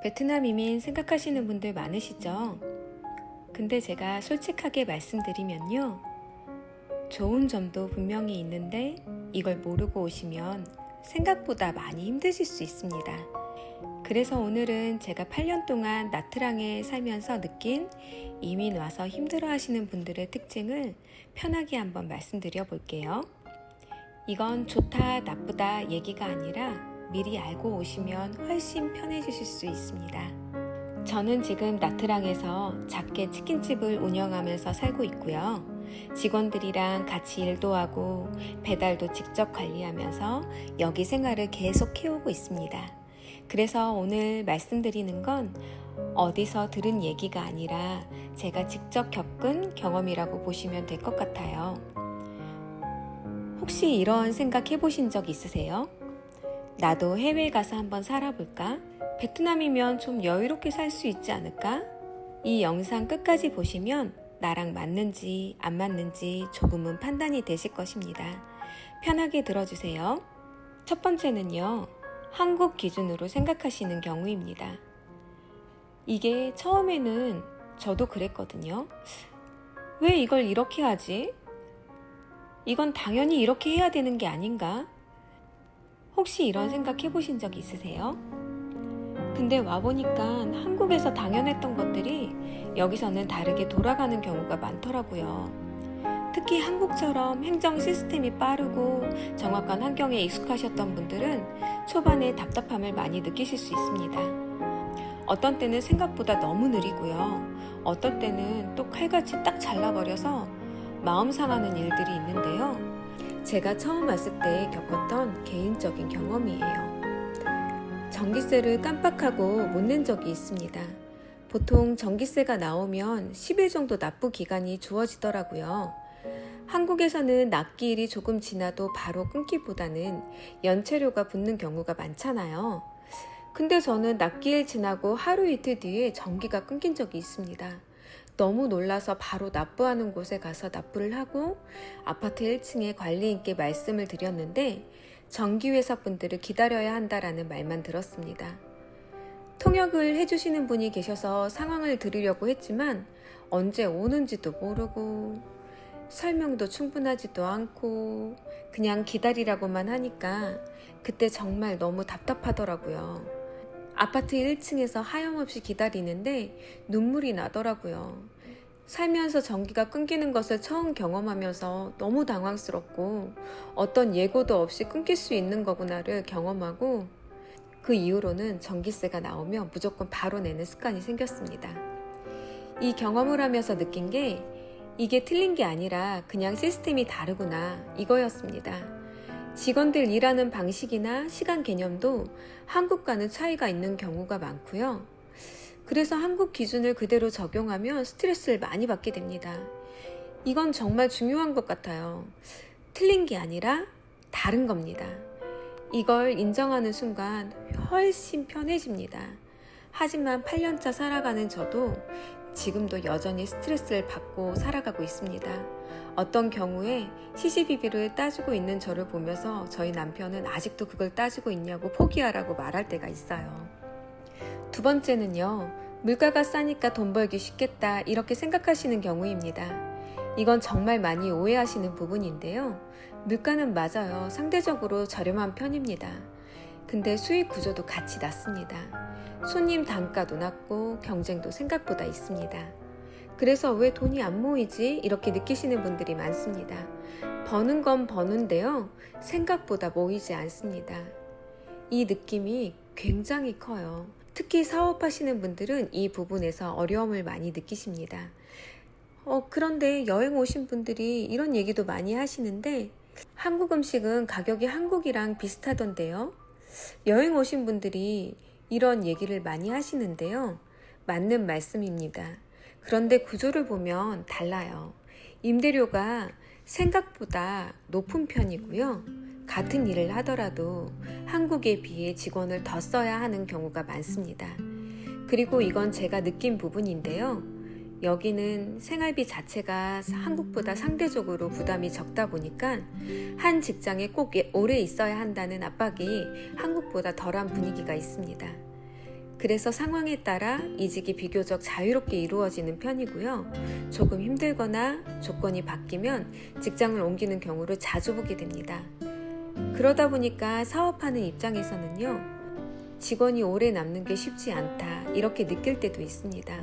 베트남 이민 생각하시는 분들 많으시죠? 근데 제가 솔직하게 말씀드리면요. 좋은 점도 분명히 있는데 이걸 모르고 오시면 생각보다 많이 힘드실 수 있습니다. 그래서 오늘은 제가 8년 동안 나트랑에 살면서 느낀 이민 와서 힘들어 하시는 분들의 특징을 편하게 한번 말씀드려 볼게요. 이건 좋다 나쁘다 얘기가 아니라 미리 알고 오시면 훨씬 편해지실 수 있습니다. 저는 지금 나트랑에서 작게 치킨집을 운영하면서 살고 있고요. 직원들이랑 같이 일도 하고 배달도 직접 관리하면서 여기 생활을 계속 해오고 있습니다. 그래서 오늘 말씀드리는 건 어디서 들은 얘기가 아니라 제가 직접 겪은 경험이라고 보시면 될 것 같아요. 혹시 이런 생각 해보신 적 있으세요? 나도 해외에 가서 한번 살아볼까? 베트남이면 좀 여유롭게 살 수 있지 않을까? 이 영상 끝까지 보시면 나랑 맞는지 안 맞는지 조금은 판단이 되실 것입니다. 편하게 들어주세요. 첫 번째는요, 한국 기준으로 생각하시는 경우입니다. 이게 처음에는 저도 그랬거든요. 왜 이걸 이렇게 하지? 이건 당연히 이렇게 해야 되는 게 아닌가? 혹시 이런 생각 해보신 적 있으세요? 근데 와보니까 한국에서 당연했던 것들이 여기서는 다르게 돌아가는 경우가 많더라고요. 특히 한국처럼 행정 시스템이 빠르고 정확한 환경에 익숙하셨던 분들은 초반에 답답함을 많이 느끼실 수 있습니다. 어떤 때는 생각보다 너무 느리고요. 어떤 때는 또 칼같이 딱 잘라버려서 마음 상하는 일들이 있는데요. 제가 처음 왔을 때 겪었던 개인적인 경험이에요. 전기세를 깜빡하고 못 낸 적이 있습니다. 보통 전기세가 나오면 10일 정도 납부 기간이 주어지더라고요. 한국에서는 납기일이 조금 지나도 바로 끊기보다는 연체료가 붙는 경우가 많잖아요. 근데 저는 납기일 지나고 하루 이틀 뒤에 전기가 끊긴 적이 있습니다. 너무 놀라서 바로 납부하는 곳에 가서 납부를 하고 아파트 1층에 관리인께 말씀을 드렸는데 전기회사 분들을 기다려야 한다라는 말만 들었습니다. 통역을 해주시는 분이 계셔서 상황을 들으려고 했지만 언제 오는지도 모르고 설명도 충분하지도 않고 그냥 기다리라고만 하니까 그때 정말 너무 답답하더라고요. 아파트 1층에서 하염없이 기다리는데 눈물이 나더라고요. 살면서 전기가 끊기는 것을 처음 경험하면서 너무 당황스럽고 어떤 예고도 없이 끊길 수 있는 거구나를 경험하고 그 이후로는 전기세가 나오면 무조건 바로 내는 습관이 생겼습니다. 이 경험을 하면서 느낀 게 이게 틀린 게 아니라 그냥 시스템이 다르구나 이거였습니다. 직원들 일하는 방식이나 시간 개념도 한국과는 차이가 있는 경우가 많고요. 그래서 한국 기준을 그대로 적용하면 스트레스를 많이 받게 됩니다. 이건 정말 중요한 것 같아요. 틀린 게 아니라 다른 겁니다. 이걸 인정하는 순간 훨씬 편해집니다. 하지만 8년차 살아가는 저도 지금도 여전히 스트레스를 받고 살아가고 있습니다. 어떤 경우에 시시비비를 따지고 있는 저를 보면서 저희 남편은 아직도 그걸 따지고 있냐고 포기하라고 말할 때가 있어요. 두 번째는요, 물가가 싸니까 돈 벌기 쉽겠다 이렇게 생각하시는 경우입니다. 이건 정말 많이 오해하시는 부분인데요. 물가는 맞아요. 상대적으로 저렴한 편입니다. 근데 수익 구조도 같이 낮습니다. 손님 단가도 낮고 경쟁도 생각보다 있습니다. 그래서 왜 돈이 안 모이지? 이렇게 느끼시는 분들이 많습니다. 버는 건 버는데요. 생각보다 모이지 않습니다. 이 느낌이 굉장히 커요. 특히 사업하시는 분들은 이 부분에서 어려움을 많이 느끼십니다. 그런데 여행 오신 분들이 이런 얘기도 많이 하시는데 한국 음식은 가격이 한국이랑 비슷하던데요. 여행 오신 분들이 이런 얘기를 많이 하시는데요. 맞는 말씀입니다. 그런데 구조를 보면 달라요. 임대료가 생각보다 높은 편이고요. 같은 일을 하더라도 한국에 비해 직원을 더 써야 하는 경우가 많습니다. 그리고 이건 제가 느낀 부분인데요. 여기는 생활비 자체가 한국보다 상대적으로 부담이 적다 보니까 한 직장에 꼭 오래 있어야 한다는 압박이 한국보다 덜한 분위기가 있습니다. 그래서 상황에 따라 이직이 비교적 자유롭게 이루어지는 편이고요. 조금 힘들거나 조건이 바뀌면 직장을 옮기는 경우를 자주 보게 됩니다. 그러다 보니까 사업하는 입장에서는요, 직원이 오래 남는 게 쉽지 않다 이렇게 느낄 때도 있습니다.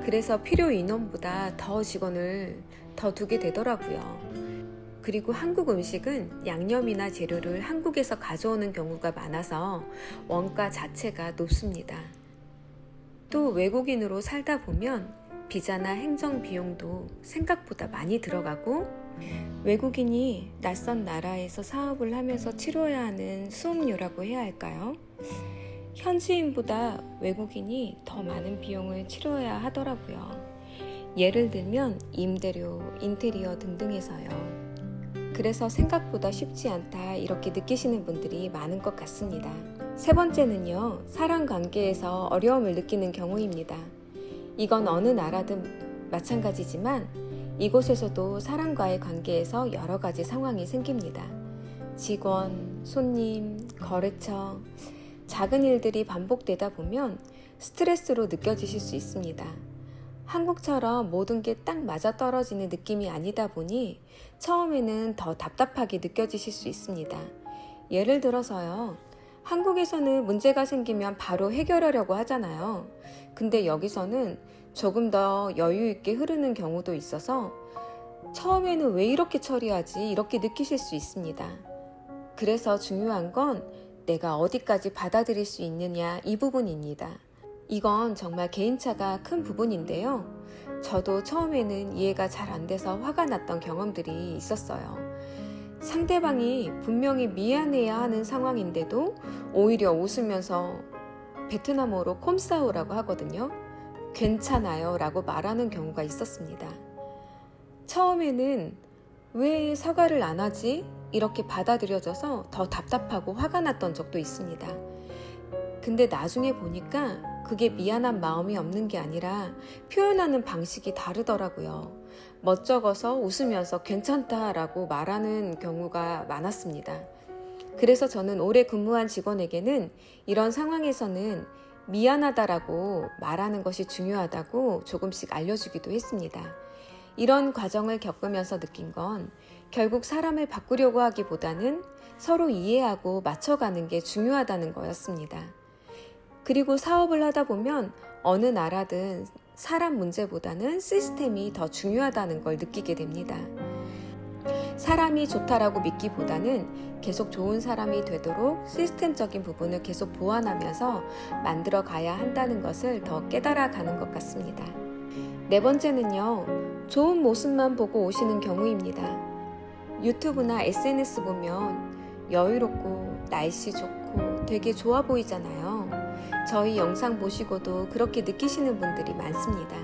그래서 필요 인원보다 더 직원을 더 두게 되더라고요. 그리고 한국 음식은 양념이나 재료를 한국에서 가져오는 경우가 많아서 원가 자체가 높습니다. 또 외국인으로 살다 보면 비자나 행정 비용도 생각보다 많이 들어가고, 외국인이 낯선 나라에서 사업을 하면서 치러야 하는 수업료라고 해야 할까요? 현지인보다 외국인이 더 많은 비용을 치러야 하더라고요. 예를 들면 임대료, 인테리어 등등에서요. 그래서 생각보다 쉽지 않다 이렇게 느끼시는 분들이 많은 것 같습니다. 세 번째는요, 사람 관계에서 어려움을 느끼는 경우입니다. 이건 어느 나라든 마찬가지지만 이곳에서도 사람과의 관계에서 여러 가지 상황이 생깁니다. 직원, 손님, 거래처, 작은 일들이 반복되다 보면 스트레스로 느껴지실 수 있습니다. 한국처럼 모든 게 딱 맞아떨어지는 느낌이 아니다 보니 처음에는 더 답답하게 느껴지실 수 있습니다. 예를 들어서요, 한국에서는 문제가 생기면 바로 해결하려고 하잖아요. 근데 여기서는 조금 더 여유 있게 흐르는 경우도 있어서 처음에는 왜 이렇게 처리하지? 이렇게 느끼실 수 있습니다. 그래서 중요한 건 내가 어디까지 받아들일 수 있느냐 이 부분입니다. 이건 정말 개인차가 큰 부분인데요. 저도 처음에는 이해가 잘 안 돼서 화가 났던 경험들이 있었어요. 상대방이 분명히 미안해야 하는 상황인데도 오히려 웃으면서 베트남어로 콤사오라고 하거든요. 괜찮아요 라고 말하는 경우가 있었습니다. 처음에는 왜 사과를 안 하지? 이렇게 받아들여져서 더 답답하고 화가 났던 적도 있습니다. 근데 나중에 보니까 그게 미안한 마음이 없는 게 아니라 표현하는 방식이 다르더라고요. 멋쩍어서 웃으면서 괜찮다라고 말하는 경우가 많았습니다. 그래서 저는 오래 근무한 직원에게는 이런 상황에서는 미안하다라고 말하는 것이 중요하다고 조금씩 알려주기도 했습니다. 이런 과정을 겪으면서 느낀 건 결국 사람을 바꾸려고 하기보다는 서로 이해하고 맞춰가는 게 중요하다는 거였습니다. 그리고 사업을 하다 보면 어느 나라든 사람 문제보다는 시스템이 더 중요하다는 걸 느끼게 됩니다. 사람이 좋다라고 믿기보다는 계속 좋은 사람이 되도록 시스템적인 부분을 계속 보완하면서 만들어 가야 한다는 것을 더 깨달아가는 것 같습니다. 네 번째는요, 좋은 모습만 보고 오시는 경우입니다. 유튜브나 SNS 보면 여유롭고 날씨 좋고 되게 좋아 보이잖아요. 저희 영상 보시고도 그렇게 느끼시는 분들이 많습니다.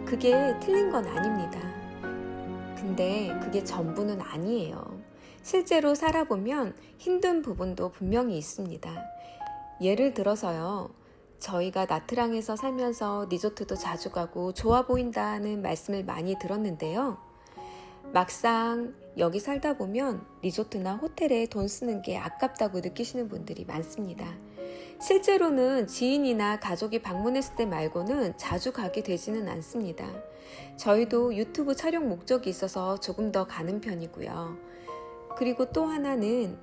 그게 틀린 건 아닙니다. 근데 그게 전부는 아니에요. 실제로 살아보면 힘든 부분도 분명히 있습니다. 예를 들어서요, 저희가 나트랑에서 살면서 리조트도 자주 가고 좋아 보인다는 말씀을 많이 들었는데요. 막상 여기 살다 보면 리조트나 호텔에 돈 쓰는 게 아깝다고 느끼시는 분들이 많습니다. 실제로는 지인이나 가족이 방문했을 때 말고는 자주 가게 되지는 않습니다. 저희도 유튜브 촬영 목적이 있어서 조금 더 가는 편이고요. 그리고 또 하나는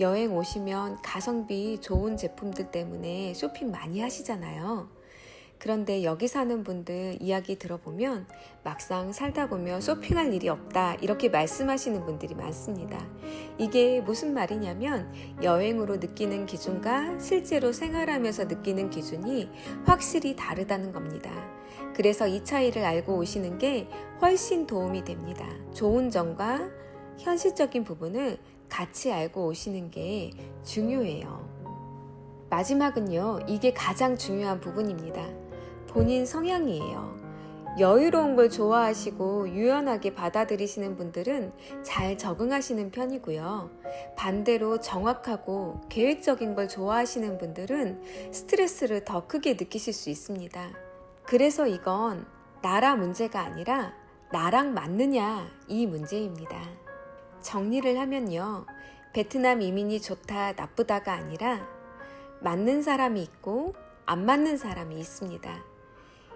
여행 오시면 가성비 좋은 제품들 때문에 쇼핑 많이 하시잖아요. 그런데 여기 사는 분들 이야기 들어보면 막상 살다 보면 쇼핑할 일이 없다 이렇게 말씀하시는 분들이 많습니다. 이게 무슨 말이냐면 여행으로 느끼는 기준과 실제로 생활하면서 느끼는 기준이 확실히 다르다는 겁니다. 그래서 이 차이를 알고 오시는 게 훨씬 도움이 됩니다. 좋은 점과 현실적인 부분을 같이 알고 오시는 게 중요해요. 마지막은요, 이게 가장 중요한 부분입니다. 본인 성향이에요. 여유로운 걸 좋아하시고 유연하게 받아들이시는 분들은 잘 적응하시는 편이고요. 반대로 정확하고 계획적인 걸 좋아하시는 분들은 스트레스를 더 크게 느끼실 수 있습니다. 그래서 이건 나라 문제가 아니라 나랑 맞느냐 이 문제입니다. 정리를 하면요, 베트남 이민이 좋다 나쁘다가 아니라 맞는 사람이 있고 안 맞는 사람이 있습니다.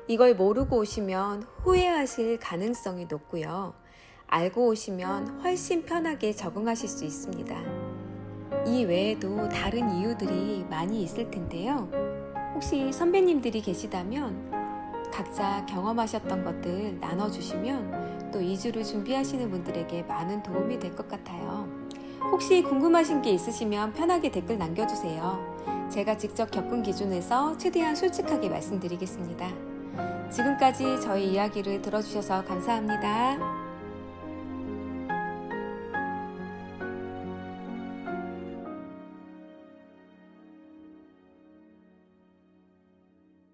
이걸 모르고 오시면 후회하실 가능성이 높고요. 알고 오시면 훨씬 편하게 적응하실 수 있습니다. 이 외에도 다른 이유들이 많이 있을 텐데요. 혹시 선배님들이 계시다면 각자 경험하셨던 것들 나눠주시면 또 이주를 준비하시는 분들에게 많은 도움이 될 것 같아요. 혹시 궁금하신 게 있으시면 편하게 댓글 남겨주세요. 제가 직접 겪은 기준에서 최대한 솔직하게 말씀드리겠습니다. 지금까지 저희 이야기를 들어주셔서 감사합니다.